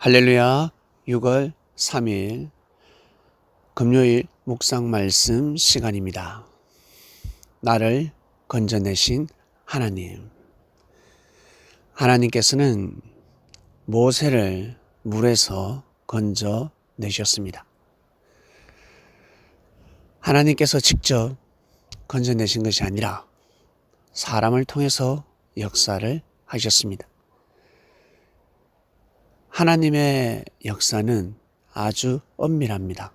할렐루야. 6월 3일 금요일 묵상 말씀 시간입니다. 나를 건져내신 하나님. 하나님께서는 모세를 물에서 건져내셨습니다. 하나님께서 직접 건져내신 것이 아니라 사람을 통해서 역사를 하셨습니다. 하나님의 역사는 아주 엄밀합니다.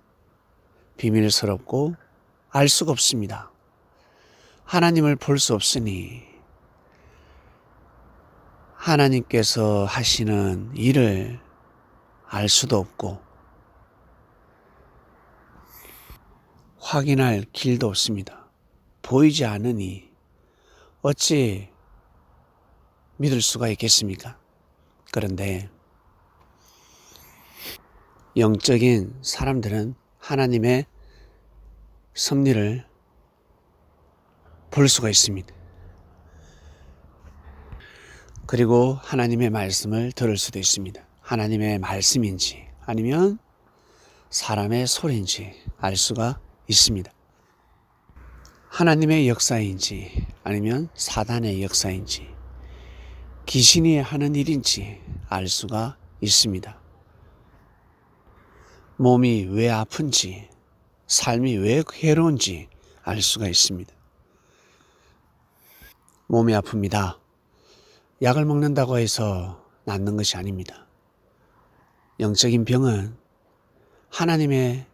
비밀스럽고 알 수가 없습니다. 하나님을 볼 수 없으니 하나님께서 하시는 일을 알 수도 없고 확인할 길도 없습니다. 보이지 않으니 어찌 믿을 수가 있겠습니까? 그런데 영적인 사람들은 하나님의 섭리를 볼 수가 있습니다. 그리고 하나님의 말씀을 들을 수도 있습니다. 하나님의 말씀인지 아니면 사람의 소리인지 알 수가 있습니다. 하나님의 역사인지 아니면 사단의 역사인지 귀신이 하는 일인지 알 수가 있습니다. 몸이 왜 아픈지, 삶이 왜 괴로운지 알 수가 있습니다. 몸이 아픕니다. 약을 먹는다고 해서 낫는 것이 아닙니다. 영적인 병은 하나님의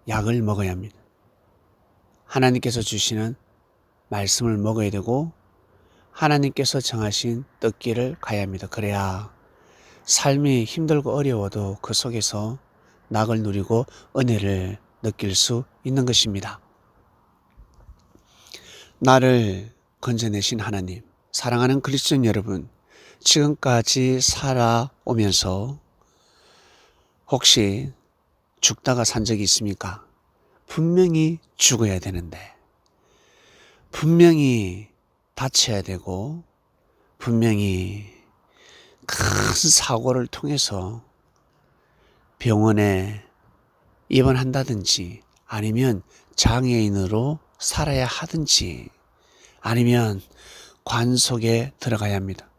약을 먹어야 합니다. 하나님께서 주시는 말씀을 먹어야 되고 하나님께서 정하신 뜻길을 가야 합니다. 그래야 삶이 힘들고 어려워도 그 속에서 낙을 누리고 은혜를 느낄 수 있는 것입니다. 나를 건져내신 하나님, 사랑하는 그리스도인 여러분, 지금까지 살아오면서 혹시 죽다가 산 적이 있습니까? 분명히 죽어야 되는데, 분명히 다쳐야 되고, 분명히 큰 사고를 통해서 병원에 입원한다든지 아니면 장애인으로 살아야 하든지 아니면 관 속에 들어가야 합니다.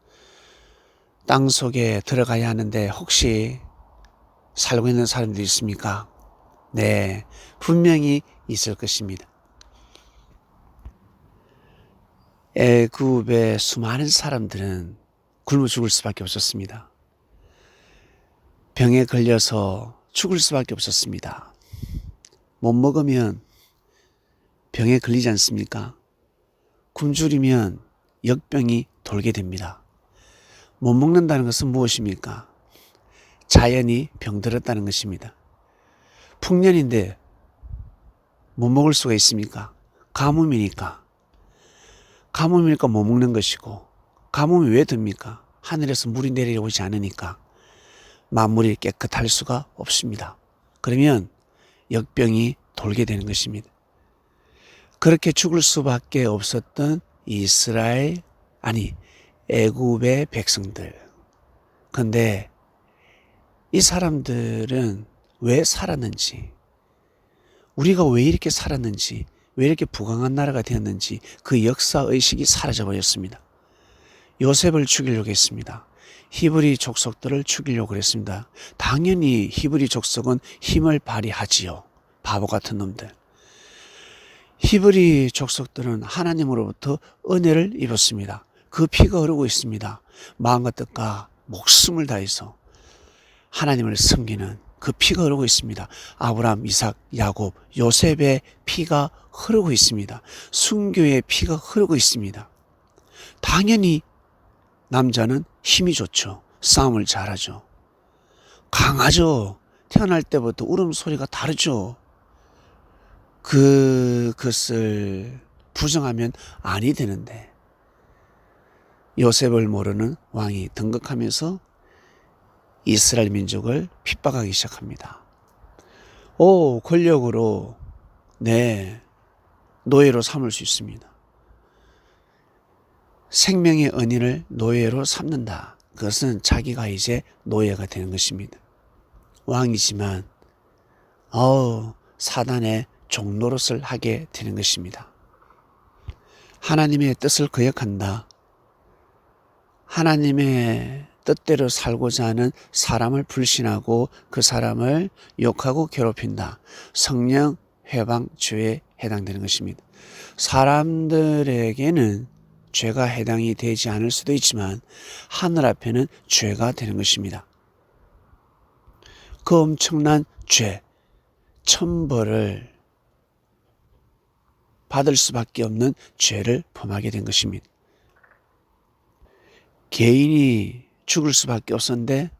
땅 속에 들어가야 하는데 혹시 살고 있는 사람들이 있습니까? 네, 분명히 있을 것입니다. 애굽의 수많은 사람들은 굶어 죽을 수밖에 없었습니다. 병에 걸려서 죽을 수밖에 없었습니다. 못 먹으면 병에 걸리지 않습니까? 굶주리면 역병이 돌게 됩니다. 못 먹는다는 것은 무엇입니까? 자연이 병들었다는 것입니다. 풍년인데 못 먹을 수가 있습니까? 가뭄이니까. 가뭄이니까 못 먹는 것이고, 가뭄이 왜 듭니까? 하늘에서 물이 내려오지 않으니까 만물이 깨끗할 수가 없습니다. 그러면 역병이 돌게 되는 것입니다. 그렇게 죽을 수밖에 없었던 애굽의 백성들. 그런데 이 사람들은 왜 살았는지, 우리가 왜 이렇게 살았는지, 왜 이렇게 부강한 나라가 되었는지 그 역사의식이 사라져 버렸습니다. 요셉을 죽이려고 했습니다. 히브리 족속들을 죽이려고 했습니다. 당연히 히브리 족속은 힘을 발휘하지요. 바보 같은 놈들. 히브리 족속들은 하나님으로부터 은혜를 입었습니다. 그 피가 흐르고 있습니다. 마음과 뜻과 목숨을 다해서 하나님을 섬기는 그 피가 흐르고 있습니다. 아브라함, 이삭, 야곱, 요셉의 피가 흐르고 있습니다. 순교의 피가 흐르고 있습니다. 당연히 남자는 힘이 좋죠. 싸움을 잘하죠. 강하죠. 태어날 때부터 울음소리가 다르죠. 그것을 부정하면 아니 되는데 요셉을 모르는 왕이 등극하면서 이스라엘 민족을 핍박하기 시작합니다. 권력으로 노예로 삼을 수 있습니다. 생명의 은인을 노예로 삼는다. 그것은 자기가 이제 노예가 되는 것입니다. 왕이지만 사단의 종노릇을 하게 되는 것입니다. 하나님의 뜻을 거역한다. 하나님의 뜻대로 살고자 하는 사람을 불신하고 그 사람을 욕하고 괴롭힌다. 성령 회방죄에 해당되는 것입니다. 사람들에게는 죄가 해당이 되지 않을 수도 있지만 하늘 앞에는 죄가 되는 것입니다. 그 엄청난 죄, 천벌을 받을 수밖에 없는 죄를 범하게 된 것입니다. 개인이 죽을 수밖에 없었는데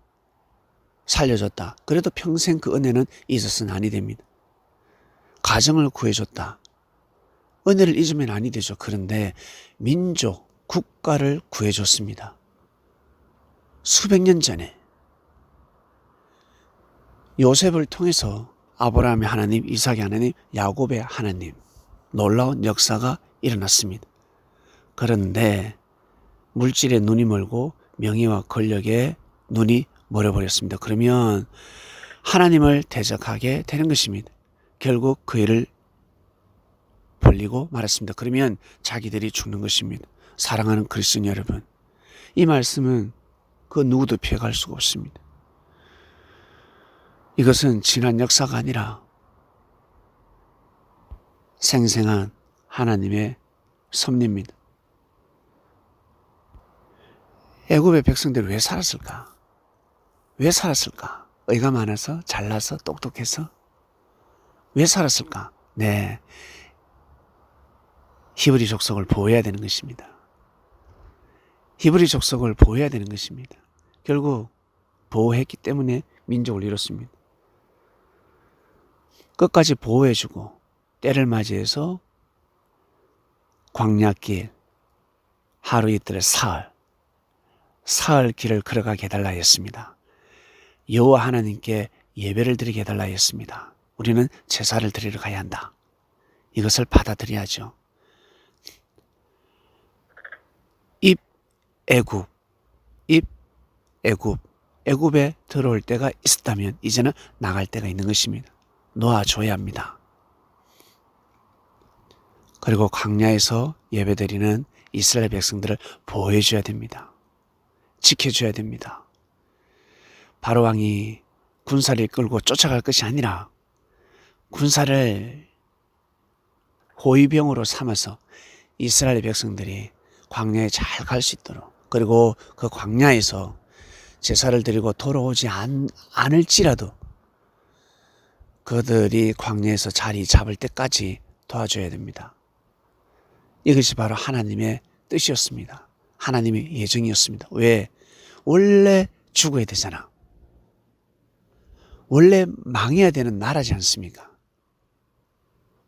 살려줬다. 그래도 평생 그 은혜는 잊어서는 아니 됩니다. 가정을 구해줬다. 은혜를 잊으면 아니 되죠. 그런데 민족, 국가를 구해줬습니다. 수백 년 전에 요셉을 통해서 아브라함의 하나님, 이삭의 하나님, 야곱의 하나님, 놀라운 역사가 일어났습니다. 그런데 물질에 눈이 멀고 명예와 권력에 눈이 멀어버렸습니다. 그러면 하나님을 대적하게 되는 것입니다. 결국 그 일을 벌리고 말았습니다. 그러면 자기들이 죽는 것입니다. 사랑하는 그리스도인 여러분, 이 말씀은 그 누구도 피해갈 수가 없습니다. 이것은 지난 역사가 아니라 생생한 하나님의 섭리입니다. 애굽의 백성들이 왜 살았을까? 왜 살았을까? 의가 많아서, 잘나서, 똑똑해서? 왜 살았을까? 네, 히브리 족속을 보호해야 되는 것입니다. 히브리 족속을 보호해야 되는 것입니다. 결국 보호했기 때문에 민족을 이뤘습니다. 끝까지 보호해주고 때를 맞이해서 광야길, 하루 이틀의 사흘 길을 걸어가게 해달라 했습니다. 여호와 하나님께 예배를 드리게 해달라 했습니다. 우리는 제사를 드리러 가야 한다. 이것을 받아들여야죠. 애굽에 들어올 때가 있었다면 이제는 나갈 때가 있는 것입니다. 놓아줘야 합니다. 그리고 광야에서 예배드리는 이스라엘 백성들을 보호해줘야 됩니다. 지켜줘야 됩니다. 바로왕이 군사를 끌고 쫓아갈 것이 아니라 군사를 호위병으로 삼아서 이스라엘 백성들이 광야에 잘 갈 수 있도록, 그리고 그 광야에서 제사를 드리고 돌아오지 않을지라도 그들이 광야에서 자리 잡을 때까지 도와줘야 됩니다. 이것이 바로 하나님의 뜻이었습니다. 하나님의 예정이었습니다. 왜? 원래 죽어야 되잖아. 원래 망해야 되는 나라지 않습니까?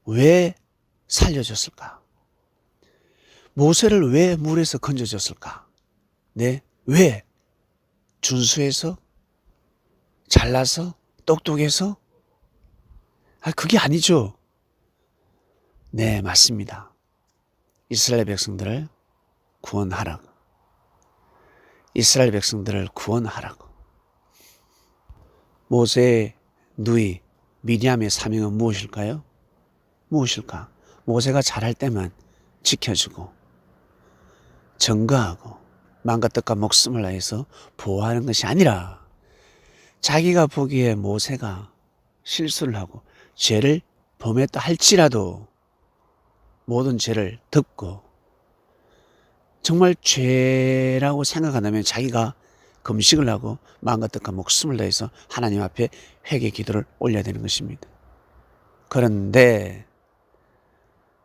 왜 살려줬을까? 모세를 왜 물에서 건져줬을까? 네, 왜? 준수해서? 잘나서? 똑똑해서? 그게 아니죠. 네, 맞습니다. 이스라엘 백성들을 구원하라고. 이스라엘 백성들을 구원하라고. 모세의 누이 미리암의 사명은 무엇일까요? 무엇일까? 모세가 잘할 때만 지켜주고 증거하고 마음과 뜻과 목숨을 다해서 보호하는 것이 아니라 자기가 보기에 모세가 실수를 하고 죄를 범했다 할지라도 모든 죄를 덮고 정말 죄라고 생각한다면 자기가 금식을 하고 마음과 뜻과 목숨을 다해서 하나님 앞에 회개 기도를 올려야 되는 것입니다. 그런데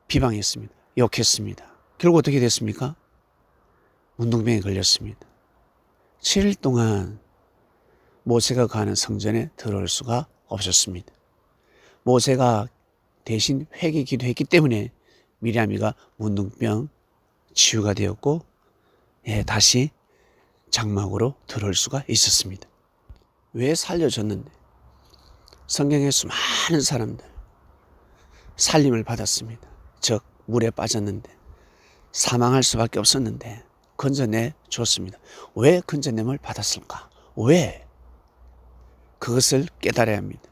비방했습니다. 욕했습니다. 결국 어떻게 됐습니까? 문둥병에 걸렸습니다. 7일 동안 모세가 가는 성전에 들어올 수가 없었습니다. 모세가 대신 회개 기도했기 때문에 미리암이가 문둥병 치유가 되었고 다시 장막으로 들어올 수가 있었습니다. 왜 살려줬는데? 성경에 수많은 사람들 살림을 받았습니다. 즉 물에 빠졌는데 사망할 수밖에 없었는데 건져내 줬습니다. 왜 건져냄을 받았을까? 왜? 그것을 깨달아야 합니다.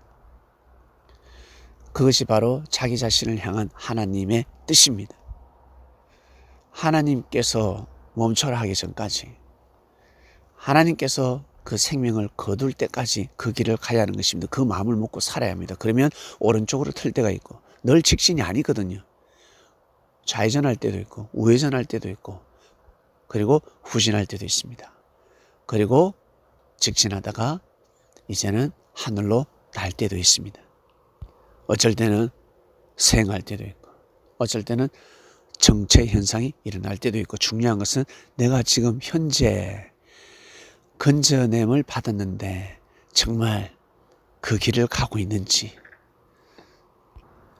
그것이 바로 자기 자신을 향한 하나님의 뜻입니다. 하나님께서 멈춰라 하기 전까지, 하나님께서 그 생명을 거둘 때까지 그 길을 가야 하는 것입니다. 그 마음을 먹고 살아야 합니다. 그러면 오른쪽으로 틀 때가 있고, 늘 직진이 아니거든요. 좌회전할 때도 있고 우회전할 때도 있고, 그리고 후진할 때도 있습니다. 그리고 직진하다가 이제는 하늘로 날 때도 있습니다. 어쩔 때는 생할 때도 있고, 어쩔 때는 정체 현상이 일어날 때도 있고, 중요한 것은 내가 지금 현재 건져냄을 받았는데 정말 그 길을 가고 있는지,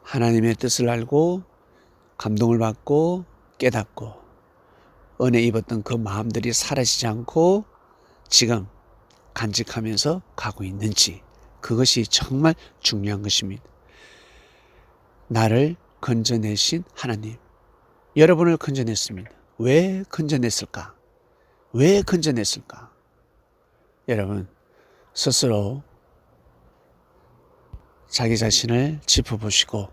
하나님의 뜻을 알고 감동을 받고 깨닫고 은혜 입었던 그 마음들이 사라지지 않고 지금 간직하면서 가고 있는지, 그것이 정말 중요한 것입니다. 나를 건져내신 하나님, 여러분을 건져냈습니다. 왜 건져냈을까? 왜 건져냈을까? 여러분 스스로 자기 자신을 짚어보시고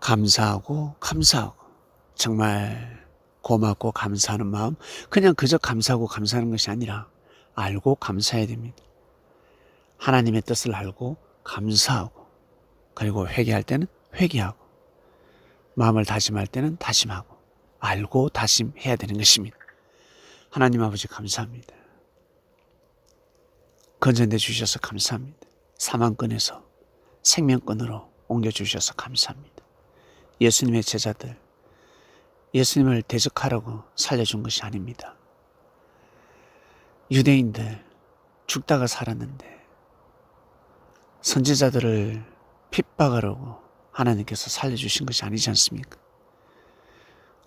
감사하고 정말 고맙고 감사하는 마음, 그냥 그저 감사하고 감사하는 것이 아니라 알고 감사해야 됩니다. 하나님의 뜻을 알고 감사하고, 그리고 회개할 때는 회개하고, 마음을 다짐할 때는 다짐하고, 알고 다짐해야 되는 것입니다. 하나님 아버지 감사합니다. 건져내 주셔서 감사합니다. 사망권에서 생명권으로 옮겨주셔서 감사합니다. 예수님의 제자들, 예수님을 대적하라고 살려준 것이 아닙니다. 유대인들 죽다가 살았는데 선지자들을 핍박하라고 하나님께서 살려주신 것이 아니지 않습니까?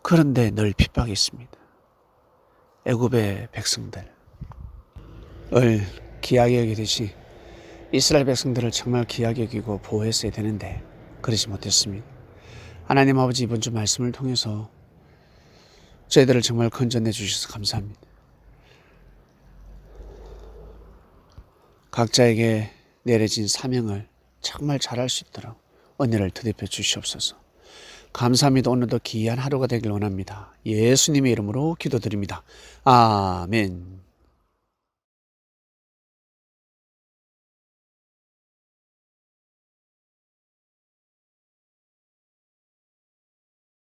그런데 늘 핍박했습니다. 애굽의 백성들을 귀하게 여기듯이 이스라엘 백성들을 정말 귀하게 여기고 보호했어야 되는데 그러지 못했습니다. 하나님 아버지, 이번 주 말씀을 통해서 저희들을 정말 건져내 주셔서 감사합니다. 각자에게 내려진 사명을 정말 잘할 수 있도록 은혜를 더딥혀 주시옵소서. 감사합니다. 오늘도 귀한 하루가 되길 원합니다. 예수님의 이름으로 기도드립니다. 아멘.